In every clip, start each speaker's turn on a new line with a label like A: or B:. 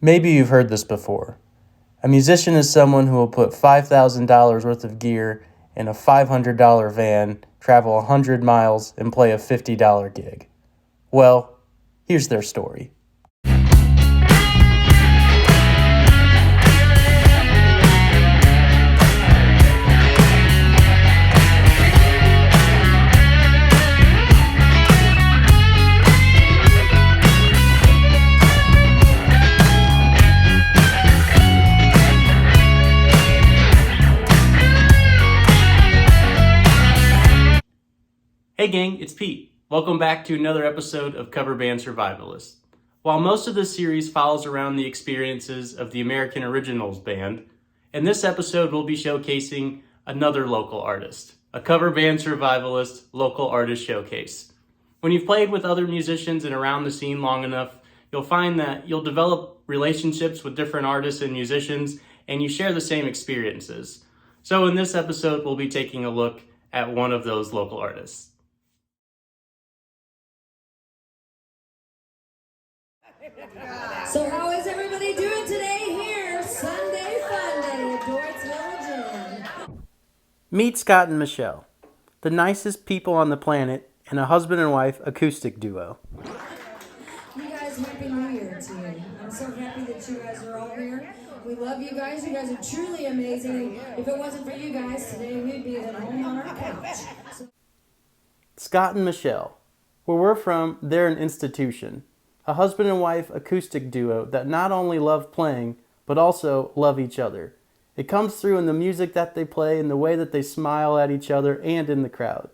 A: Maybe you've heard this before. A musician is someone who will put $5,000 worth of gear in a $500 van, travel 100 miles, and play a $50 gig. Well, here's their story. Hey gang, it's Pete. Welcome back to another episode of Cover Band Survivalist. While most of this series follows around the experiences of the American Originals Band, in this episode we'll be showcasing another local artist, a Cover Band Survivalist local artist showcase. When you've played with other musicians and around the scene long enough, you'll find that you'll develop relationships with different artists and musicians, and you share the same experiences. So in this episode, we'll be taking a look at one of those local artists.
B: So how is everybody doing today here? Sunday Fun Day at Dorot's Village Inn.
A: Meet Scott and Mechelle, the nicest people on the planet and a husband and wife acoustic duo.
B: You guys, Happy New Year to you. I'm so happy that you guys are all here. We love you guys. You guys are truly amazing. If it wasn't for you guys, today we'd be at home on our couch.
A: Scott and Mechelle. Where we're from, they're an institution. A husband and wife acoustic duo that not only love playing, but also love each other. It comes through in the music that they play, in the way that they smile at each other, and in the crowd.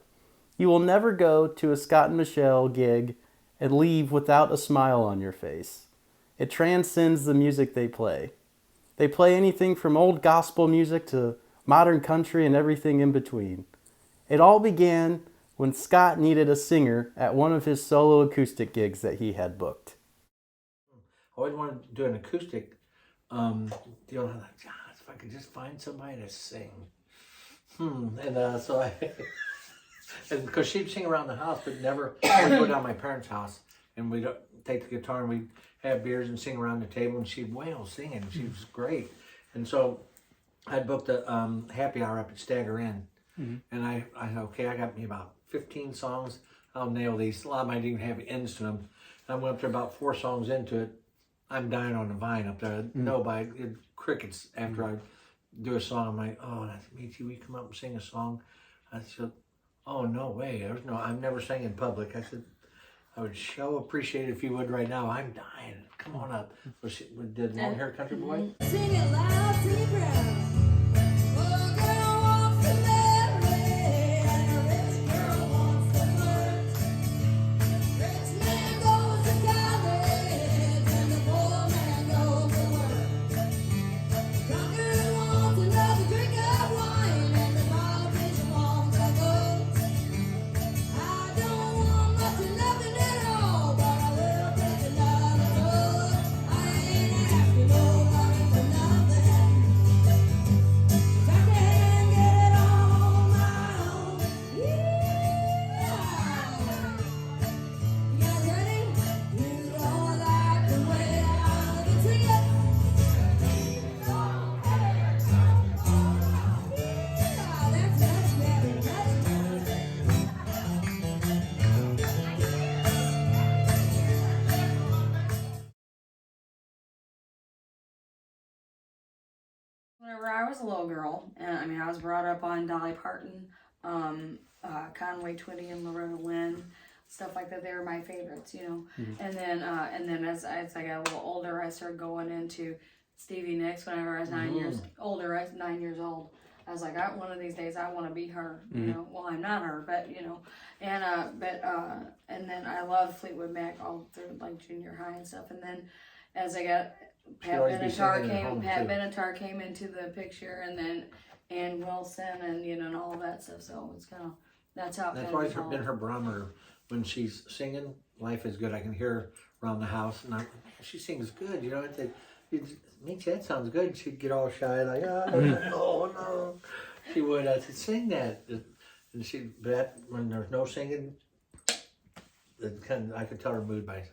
A: You will never go to a Scott and Mechelle gig and leave without a smile on your face. It transcends the music they play. They play anything from old gospel music to modern country and everything in between. It all began when Scott needed a singer at one of his solo acoustic gigs that he had booked.
C: I always wanted to do an acoustic deal. I'm like, God, if I could just find somebody to sing. So I, because she'd sing around the house, but never we'd go down to my parents' house and we'd take the guitar and we'd have beers and sing around the table, and she'd wail singing. She was great. And so I'd booked a happy hour up at Stagger Inn. And I said, okay, I got me about 15 songs. I'll nail these. A lot of them I didn't even have ends to them. And I went up there about 4 songs into it. I'm dying on the vine up there. Nobody, crickets after I do a song. I'm like, oh, nice to meet you. We come up and sing a song. I said, oh, no way. I've never sang in public. I said, I would so appreciate it if you would right now. I'm dying. Come on up. We did Long Hair Country Boy.
B: Sing it loud to the crowd. Oh, girl wants to marry, and a rich girl wants to flirt. Rich man goes to college, and the poor man goes to work. Drunkard wants another drink of wine, and the politician wants a vote. I don't want much of nothing at all, but I will take another road. I ain't asking nobody for nothing. If I can get it on my own. You guys ready? You don't like the way I can sing it. That's better.
D: Whenever I was a little girl, and I was brought up on Dolly Parton, Conway Twitty and Loretta Lynn, stuff like that. They were my favorites, you know. And then as I got a little older, I started going into Stevie Nicks. Whenever I was 9 years older, I was 9 years old. I was like, one of these days I want to be her, you know. Well, I'm not her, but you know. And then I loved Fleetwood Mac all through like junior high and stuff. And then as I got Pat Benatar came into the picture, and then Ann Wilson, and you know, and all of that stuff. So it's kind of that's
C: always been her barometer when she's singing. Life is good. I can hear her around the house, and she sings good. You know, that sounds good. And she'd get all shy, like, oh no. She would. I said, sing that, and when there's no singing, I could tell her mood by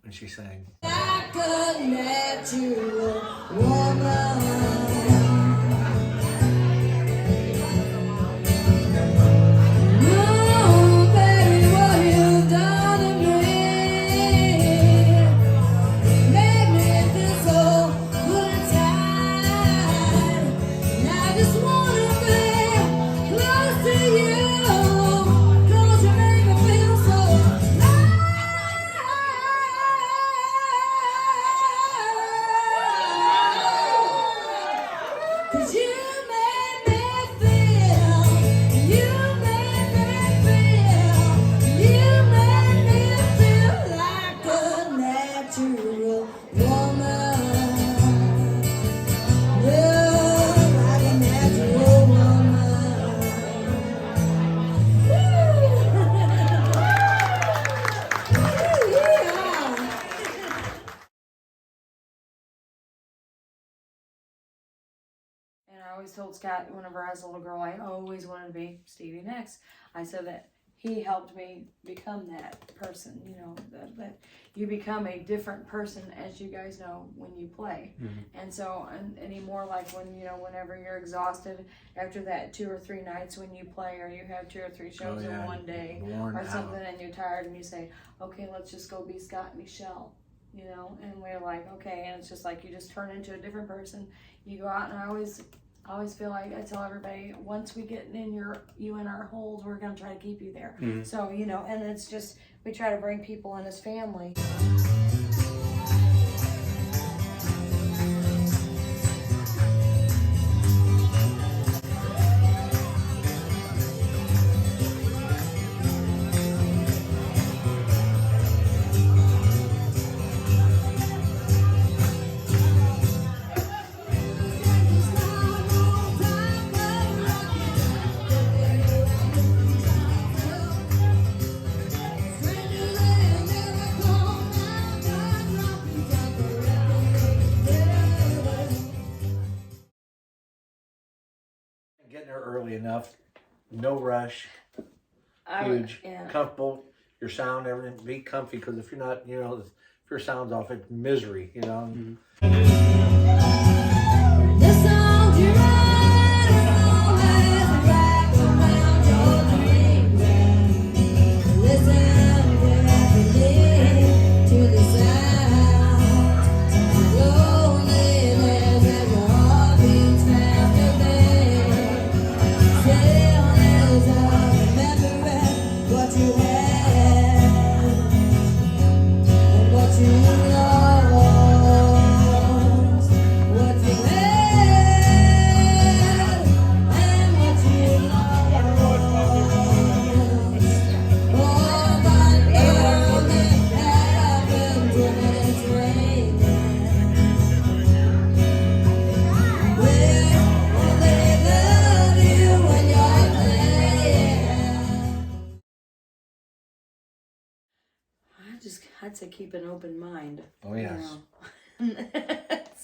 C: when she sang.
B: Back like a natural woman. Oh, baby, what you done to me? Make me feel so good inside. And I just wanna be close to you. 'Cause you make me feel so nice. 'Cause you make me feel, you make me feel like a natural woman. Yeah, like a natural woman. Yeah.
D: And I always told Scott whenever I was a little girl, I always wanted to be Stevie Nicks. I said that he helped me become that person, you know, that you become a different person, as you guys know, when you play. And so, and anymore, like when, you know, whenever you're exhausted after that 2 or 3 nights when you play, or you have 2 or 3 shows in one day
C: Worn
D: or
C: out.
D: something, and you're tired and you say, okay, let's just go be Scott Mechelle. You know, and we're like, okay, and it's just like you just turn into a different person. You go out, and I always feel like I tell everybody, once we get you in our holes, we're gonna try to keep you there. So, you know, and it's just, we try to bring people in as family.
C: Getting there early enough, no rush,
D: I would-
C: huge,
D: yeah.
C: comfortable, your sound, everything, be comfy, because if you're not, you know, if your sound's off, it's misery, you know.
B: The songs you write always wrap around your dreams. Listen carefully to the sound. Loneliness and your heart beats faster than stillness of remembering what you had and what you lost. What you had and what you lost. Oh, but nothing happens when it's raining. Will they love you when you're playing?
D: I'd say keep an open mind.
C: Oh, yes.
D: You know?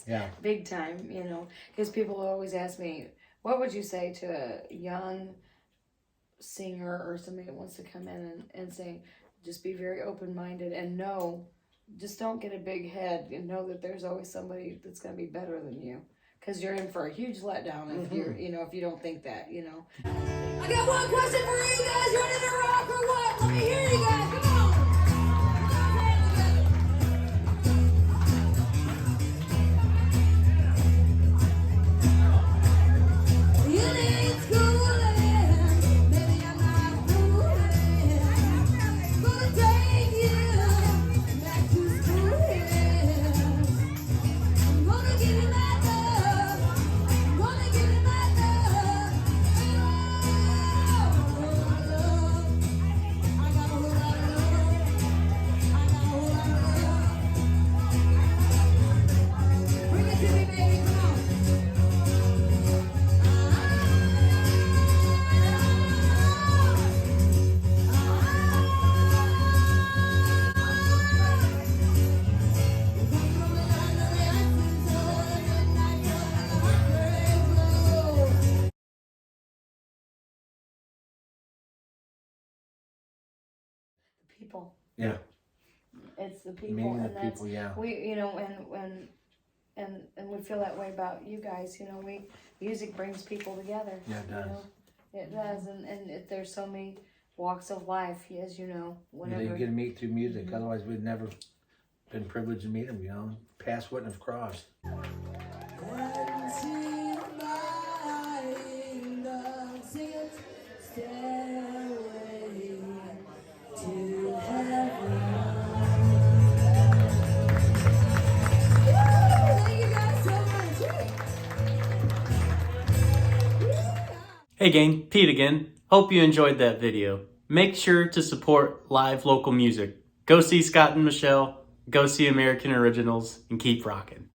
C: Yeah.
D: Big time, you know, because people always ask me, what would you say to a young singer or somebody that wants to come in and sing? Just be very open-minded and know, just don't get a big head, and know that there's always somebody that's going to be better than you, because you're in for a huge letdown if you're, you know, if you don't think that, you know.
B: I got one question for you guys. Ready to rock or what? Let me hear you guys. Come on. You need schooling. Maybe I'm not fooling. Gonna take you back to school. I'm gonna give you my love. I'm gonna give you my love. I got a whole lot of love. I got a whole lot of love. Bring it to me, baby. Come on.
D: People.
C: Yeah.
D: It's the people,
C: Meeting the
D: and that's
C: people, yeah.
D: we, you know, and we feel that way about you guys. You know, music brings people together.
C: Yeah, it
D: You
C: does.
D: know, it does, and there's so many walks of life, as you know. Whenever
C: You get to meet through music. Otherwise, we'd never been privileged to meet them. You know, paths wouldn't have crossed.
A: Hey gang, Pete again. Hope you enjoyed that video. Make sure to support live local music. Go see Scott and Mechelle, go see American Originals, and keep rocking.